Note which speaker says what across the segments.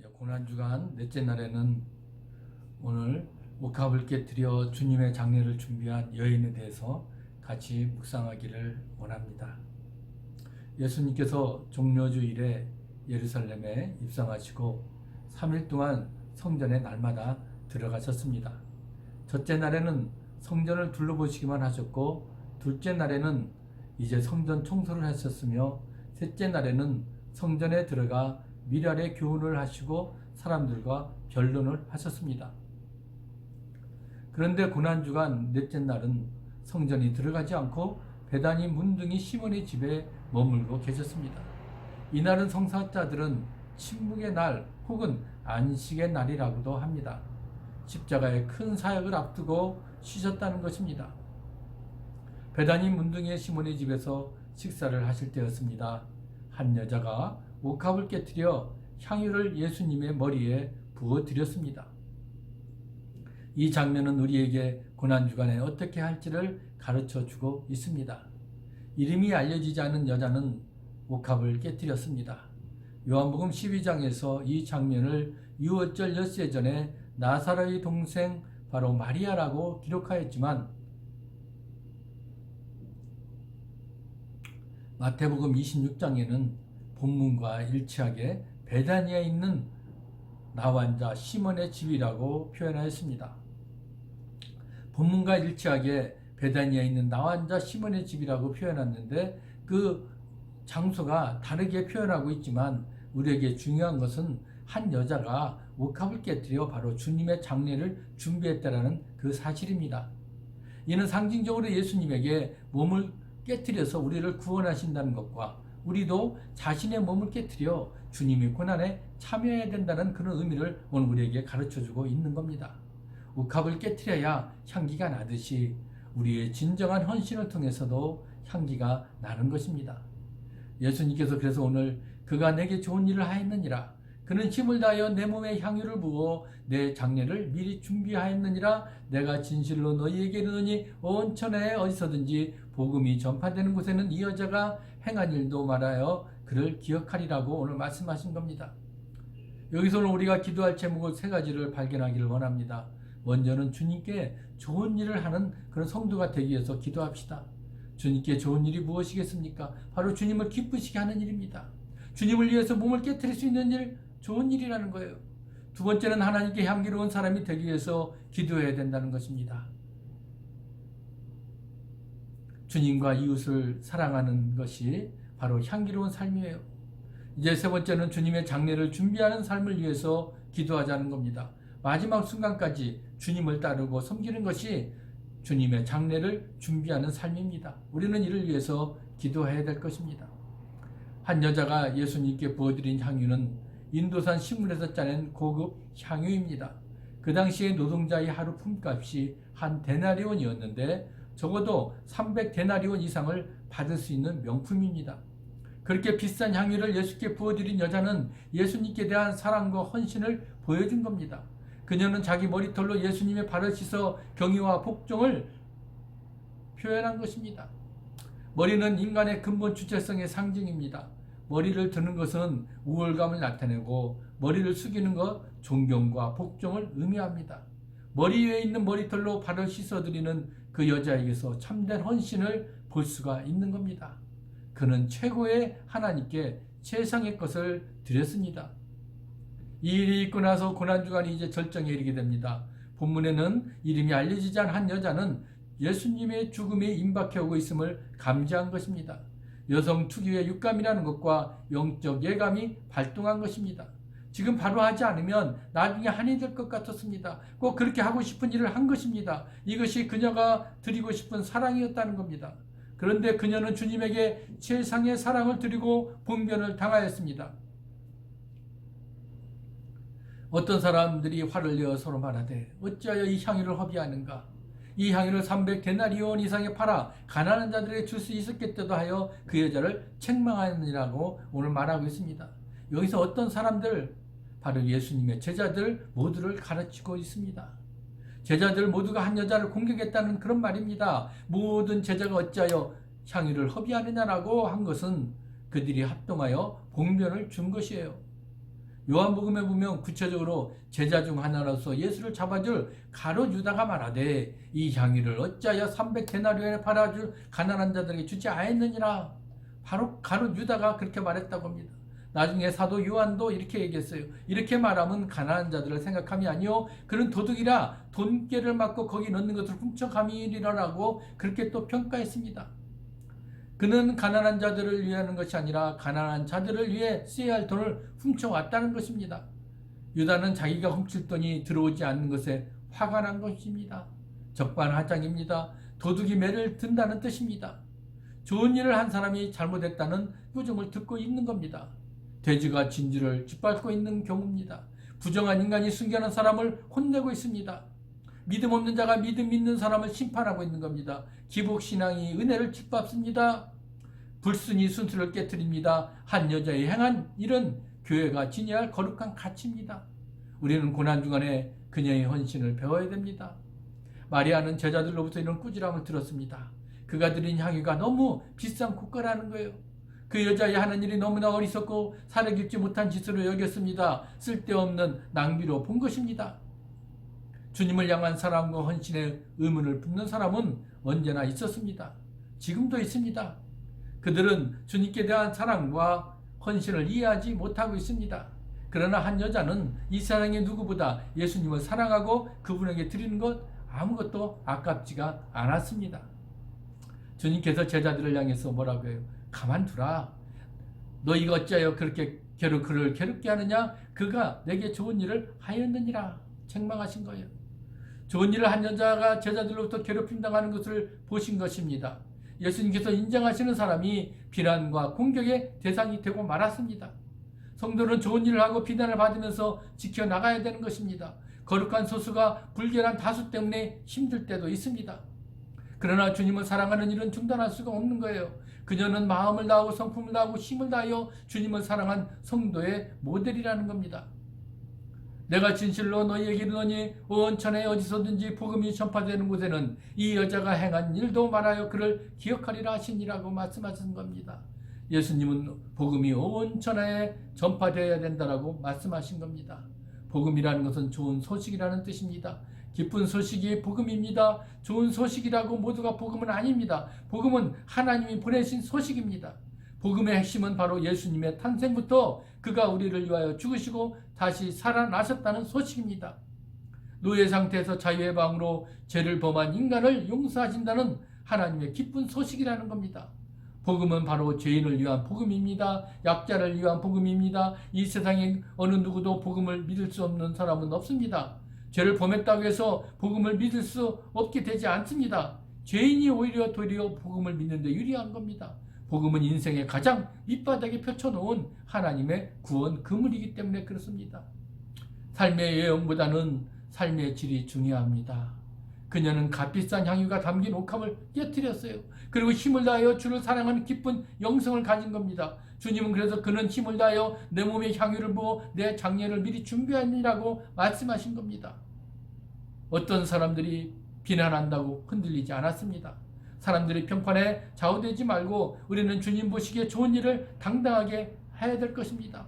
Speaker 1: 고난주간 넷째 날에는 오늘 옥합을 깨뜨려 주님의 장례를 준비한 여인에 대해서 같이 묵상하기를 원합니다. 예수님께서 종려주일에 예루살렘에 입성하시고 3일 동안 성전에 날마다 들어가셨습니다. 첫째 날에는 성전을 둘러보시기만 하셨고, 둘째 날에는 이제 성전 청소를 하셨으며, 셋째 날에는 성전에 들어가 미랄의 교훈을 하시고 사람들과 변론을 하셨습니다. 그런데 고난주간 넷째 날은 성전이 들어가지 않고 베다니 문둥이 시몬의 집에 머물고 계셨습니다. 이날은 성사자들은 침묵의 날 혹은 안식의 날이라고도 합니다. 십자가의 큰 사역을 앞두고 쉬셨다는 것입니다. 베다니 문둥이의 시몬의 집에서 식사를 하실 때였습니다. 한 여자가 옥합을 깨뜨려 향유를 예수님의 머리에 부어드렸습니다. 이 장면은 우리에게 고난주간에 어떻게 할지를 가르쳐주고 있습니다. 이름이 알려지지 않은 여자는 옥합을 깨뜨렸습니다. 요한복음 12장에서 이 장면을 유월절 엿새 전에 나사로의 동생 바로 마리아라고 기록하였지만, 마태복음 26장에는 본문과 일치하게 베다니아에 있는 나환자 시몬의 집이라고 표현하였습니다. 본문과 일치하게 베다니아에 있는 나환자 시몬의 집이라고 표현했는데, 그 장소가 다르게 표현하고 있지만 우리에게 중요한 것은 한 여자가 옥합을 깨뜨려 바로 주님의 장례를 준비했다라는 그 사실입니다. 이는 상징적으로 예수님에게 몸을 깨뜨려서 우리를 구원하신다는 것과, 우리도 자신의 몸을 깨뜨려 주님의 고난에 참여해야 된다는 그런 의미를 오늘 우리에게 가르쳐주고 있는 겁니다. 옥합을 깨뜨려야 향기가 나듯이 우리의 진정한 헌신을 통해서도 향기가 나는 것입니다. 예수님께서 그래서 오늘 그가 내게 좋은 일을 하였느니라, 그는 힘을 다하여 내 몸에 향유를 부어 내 장례를 미리 준비하였느니라, 내가 진실로 너희에게 이르노니 온 천하에 어디서든지 복음이 전파되는 곳에는 이 여자가 행한 일도 말하여 그를 기억하리라고 오늘 말씀하신 겁니다. 여기서 오늘 우리가 기도할 제목을 세 가지를 발견하기를 원합니다. 먼저는 주님께 좋은 일을 하는 그런 성도가 되기 위해서 기도합시다. 주님께 좋은 일이 무엇이겠습니까? 바로 주님을 기쁘시게 하는 일입니다. 주님을 위해서 몸을 깨뜨릴 수 있는 일, 좋은 일이라는 거예요. 두 번째는 하나님께 향기로운 사람이 되기 위해서 기도해야 된다는 것입니다. 주님과 이웃을 사랑하는 것이 바로 향기로운 삶이에요. 이제 세 번째는 주님의 장례를 준비하는 삶을 위해서 기도하자는 겁니다. 마지막 순간까지 주님을 따르고 섬기는 것이 주님의 장례를 준비하는 삶입니다. 우리는 이를 위해서 기도해야 될 것입니다. 한 여자가 예수님께 부어드린 향유는 인도산 신문에서 짜낸 고급 향유입니다. 그 당시에 노동자의 하루 품값이 한 데나리온이었는데 적어도 300데나리온 이상을 받을 수 있는 명품입니다. 그렇게 비싼 향유를 예수께 부어드린 여자는 예수님께 대한 사랑과 헌신을 보여준 겁니다. 그녀는 자기 머리털로 예수님의 발을 씻어 경의와 복종을 표현한 것입니다. 머리는 인간의 근본 주체성의 상징입니다. 머리를 드는 것은 우월감을 나타내고, 머리를 숙이는 것 존경과 복종을 의미합니다. 머리 위에 있는 머리털로 발을 씻어드리는 그 여자에게서 참된 헌신을 볼 수가 있는 겁니다. 그는 최고의 하나님께 최상의 것을 드렸습니다. 이 일이 있고 나서 고난주간이 이제 절정에 이르게 됩니다. 본문에는 이름이 알려지지 않은 한 여자는 예수님의 죽음에 임박해 오고 있음을 감지한 것입니다. 여성 특유의 육감이라는 것과 영적 예감이 발동한 것입니다. 지금 바로 하지 않으면 나중에 한이 될 것 같았습니다. 꼭 그렇게 하고 싶은 일을 한 것입니다. 이것이 그녀가 드리고 싶은 사랑이었다는 겁니다. 그런데 그녀는 주님에게 최상의 사랑을 드리고 봉변을 당하였습니다. 어떤 사람들이 화를 내어 서로 말하되 어찌하여 이 향유를 허비하는가? 이 향유를 300데나리온 이상에 팔아 가난한 자들에게 줄 수 있었겠다도 하여 그 여자를 책망하느니라고 오늘 말하고 있습니다. 여기서 어떤 사람들, 바로 예수님의 제자들 모두를 가르치고 있습니다. 제자들 모두가 한 여자를 공격했다는 그런 말입니다. 모든 제자가 어찌하여 향유를 허비하느냐라고 한 것은 그들이 합동하여 봉변을 준 것이에요. 요한복음에 보면 구체적으로 제자 중 하나로서 예수를 잡아줄 가룟 유다가 말하되 이 향유를 어찌하여 300데나리온에 팔아줄 가난한 자들에게 주지 아니했느니라. 바로 가룟 유다가 그렇게 말했다고 합니다. 나중에 사도 요한도 이렇게 얘기했어요. 이렇게 말하면 가난한 자들을 생각함이 아니요 그는 도둑이라 돈깨를 맞고 거기 넣는 것을 훔쳐감이리라라고 그렇게 또 평가했습니다. 그는 가난한 자들을 위하는 것이 아니라 가난한 자들을 위해 쓰여야 할 돈을 훔쳐왔다는 것입니다. 유다는 자기가 훔칠 돈이 들어오지 않는 것에 화가 난 것입니다. 적반하장입니다. 도둑이 매를 든다는 뜻입니다. 좋은 일을 한 사람이 잘못했다는 꾸중을 듣고 있는 겁니다. 돼지가 진주를 짓밟고 있는 경우입니다. 부정한 인간이 숨겨놓은 사람을 혼내고 있습니다. 믿음 없는 자가 믿음 있는 사람을 심판하고 있는 겁니다. 기복신앙이 은혜를 짓밟습니다. 불순이 순수를 깨뜨립니다. 한 여자의 행한 일은 교회가 지녀야 할 거룩한 가치입니다. 우리는 고난중간에 그녀의 헌신을 배워야 됩니다. 마리아는 제자들로부터 이런 꾸지람을 들었습니다. 그가 드린 향유가 너무 비싼 고가라는 거예요. 그 여자의 하는 일이 너무나 어리석고 살에 깊지 못한 짓으로 여겼습니다. 쓸데없는 낭비로 본 것입니다. 주님을 향한 사랑과 헌신의 의문을 품는 사람은 언제나 있었습니다. 지금도 있습니다. 그들은 주님께 대한 사랑과 헌신을 이해하지 못하고 있습니다. 그러나 한 여자는 이 세상의 누구보다 예수님을 사랑하고 그분에게 드리는 것 아무것도 아깝지가 않았습니다. 주님께서 제자들을 향해서 뭐라고 해요? 가만두라. 너희가 어찌하여 그렇게 그를 괴롭게 하느냐? 그가 내게 좋은 일을 하였느니라. 책망하신 거예요. 좋은 일을 한 여자가 제자들로부터 괴롭힘 당하는 것을 보신 것입니다. 예수님께서 인정하시는 사람이 비난과 공격의 대상이 되고 말았습니다. 성도는 좋은 일을 하고 비난을 받으면서 지켜나가야 되는 것입니다. 거룩한 소수가 불결한 다수 때문에 힘들 때도 있습니다. 그러나 주님을 사랑하는 일은 중단할 수가 없는 거예요. 그녀는 마음을 다하고 성품을 다하고 힘을 다하여 주님을 사랑한 성도의 모델이라는 겁니다. 내가 진실로 너희에게 이르노니 온 천하에 어디서든지 복음이 전파되는 곳에는 이 여자가 행한 일도 말하여 그를 기억하리라 하시니라고 말씀하신 겁니다. 예수님은 복음이 온 천하에 전파되어야 된다라고 말씀하신 겁니다. 복음이라는 것은 좋은 소식이라는 뜻입니다. 기쁜 소식이 복음입니다. 좋은 소식이라고 모두가 복음은 아닙니다. 복음은 하나님이 보내신 소식입니다. 복음의 핵심은 바로 예수님의 탄생부터 그가 우리를 위하여 죽으시고 다시 살아나셨다는 소식입니다. 노예 상태에서 자유의 방으로 죄를 범한 인간을 용서하신다는 하나님의 기쁜 소식이라는 겁니다. 복음은 바로 죄인을 위한 복음입니다. 약자를 위한 복음입니다. 이 세상에 어느 누구도 복음을 믿을 수 없는 사람은 없습니다. 죄를 범했다고 해서 복음을 믿을 수 없게 되지 않습니다. 죄인이 오히려 도리어 복음을 믿는 데 유리한 겁니다. 복음은 인생의 가장 밑바닥에 펼쳐놓은 하나님의 구원 그물이기 때문에 그렇습니다. 삶의 외형보다는 삶의 질이 중요합니다. 그녀는 값비싼 향유가 담긴 옥합을 깨뜨렸어요. 그리고 힘을 다하여 주를 사랑하는 기쁜 영성을 가진 겁니다. 주님은 그래서 그는 힘을 다하여 내 몸에 향유를 부어 내 장례를 미리 준비하니라고 말씀하신 겁니다. 어떤 사람들이 비난한다고 흔들리지 않았습니다. 사람들이 평판에 좌우되지 말고 우리는 주님 보시기에 좋은 일을 당당하게 해야 될 것입니다.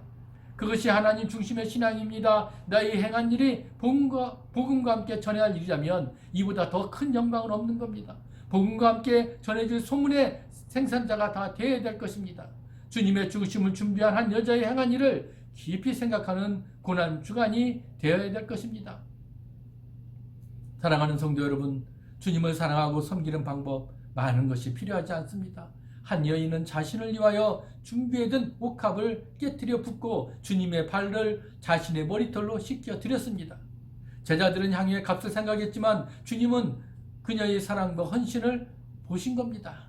Speaker 1: 그것이 하나님 중심의 신앙입니다. 나의 행한 일이 복음과 함께 전해야 할 일이라면 이보다 더 큰 영광은 없는 겁니다. 복음과 함께 전해질 소문의 생산자가 다 되어야 될 것입니다. 주님의 죽으심을 준비한 한 여자의 행한 일을 깊이 생각하는 고난 주간이 되어야 될 것입니다. 사랑하는 성도 여러분, 주님을 사랑하고 섬기는 방법 많은 것이 필요하지 않습니다. 한 여인은 자신을 위하여 준비해둔 옥합을 깨뜨려 붓고 주님의 발을 자신의 머리털로 씻겨 드렸습니다. 제자들은 향유의 값을 생각했지만 주님은 그녀의 사랑과 헌신을 보신 겁니다.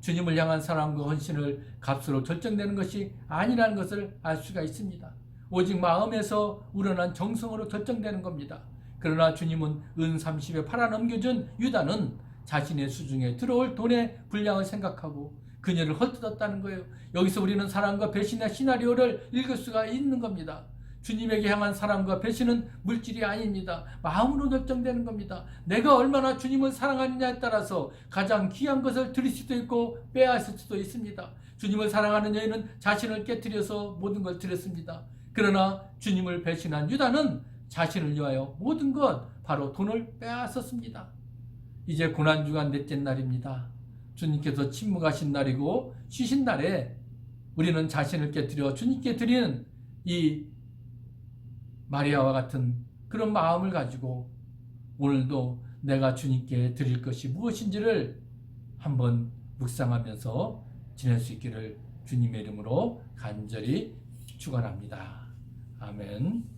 Speaker 1: 주님을 향한 사랑과 헌신을 값으로 결정되는 것이 아니라는 것을 알 수가 있습니다. 오직 마음에서 우러난 정성으로 결정되는 겁니다. 그러나 주님은 은 30에 팔아넘겨준 유다는 자신의 수중에 들어올 돈의 분량을 생각하고 그녀를 헐뜯었다는 거예요. 여기서 우리는 사랑과 배신의 시나리오를 읽을 수가 있는 겁니다. 주님에게 향한 사랑과 배신은 물질이 아닙니다. 마음으로 결정되는 겁니다. 내가 얼마나 주님을 사랑하느냐에 따라서 가장 귀한 것을 드릴 수도 있고 빼앗을 수도 있습니다. 주님을 사랑하는 여인은 자신을 깨뜨려서 모든 걸 드렸습니다. 그러나 주님을 배신한 유다는 자신을 위하여 모든 것, 바로 돈을 빼앗았습니다. 이제 고난주간 넷째 날입니다. 주님께서 침묵하신 날이고 쉬신 날에 우리는 자신을 깨뜨려 주님께 드리는 이 마리아와 같은 그런 마음을 가지고 오늘도 내가 주님께 드릴 것이 무엇인지를 한번 묵상하면서 지낼 수 있기를 주님의 이름으로 간절히 축원합니다. 아멘.